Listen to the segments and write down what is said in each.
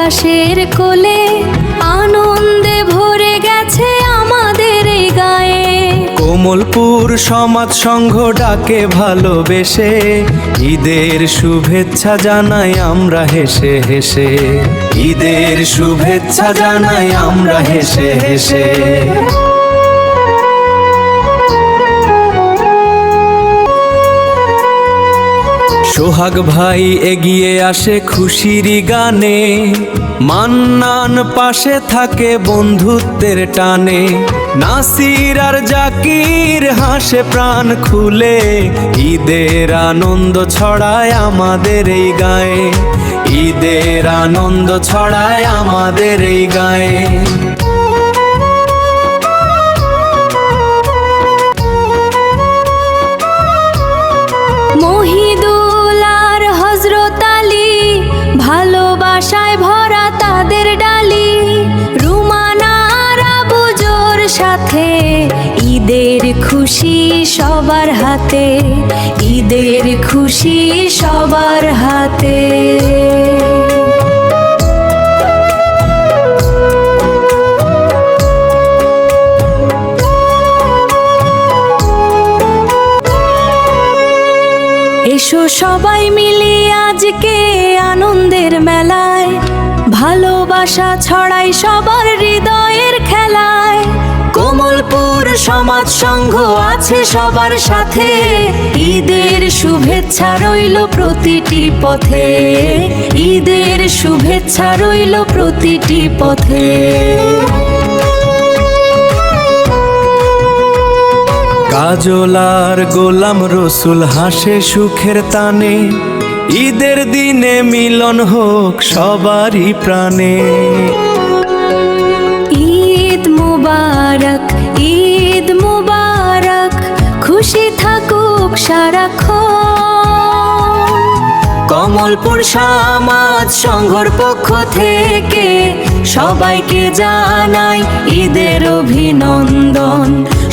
আকাশের কোলে আনন্দে ভরে গেছে আমাদের এই গায়ে। কোমলপুর সমাজ সংঘ ডাকে ভালোবেসে, ঈদের শুভেচ্ছা জানাই আমরা হেসে হেসে। ঈদের শুভেচ্ছা জানাই আমরা হেসে হেসে। সোহাগ ভাই এগিয়ে আসে খুশির গানে, মান্নান পাশে থাকে বন্ধুত্বের টানে। নাসির আর জাকির হাসে প্রাণ খুলে, ঈদের আনন্দ ছড়ায় আমাদের এই গায়ে। ঈদের আনন্দ ছড়ায় আমাদের এই গায়ে। মহিদুল আর হযরত আলী ভালোবাসায় ভরা তাদের ডালি। রুমানা আর আবুজোর সাথে ঈদের খুশি সবার হাতে। ঈদের খুশি সবার হাতে। এসো সবাই মিলে আজকে আনন্দের মেলায়, ভালোবাসা ছড়াই সবার হৃদয়ের খেলায়। কোমলপুর সমাজ সংঘ আছে সবার সাথে, ঈদের শুভেচ্ছা রইল প্রতিটি পথে। ঈদের শুভেচ্ছা রইল প্রতিটি পথে। কাজল আর গোলাম রসুল হাসে সুখের তানে, ঈদের দিনে মিলন হোক সবারই প্রাণে। ঈদ মুবারক, ঈদ মুবারক, খুশি থাকুক সারাক্ষণ। কমলপুর সমাজ সংঘর পক্ষ থেকে সবাইকে জানাই ঈদের অভিনন্দন।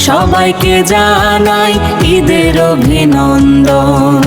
সবাইকে জানাই ঈদের অভিনন্দন।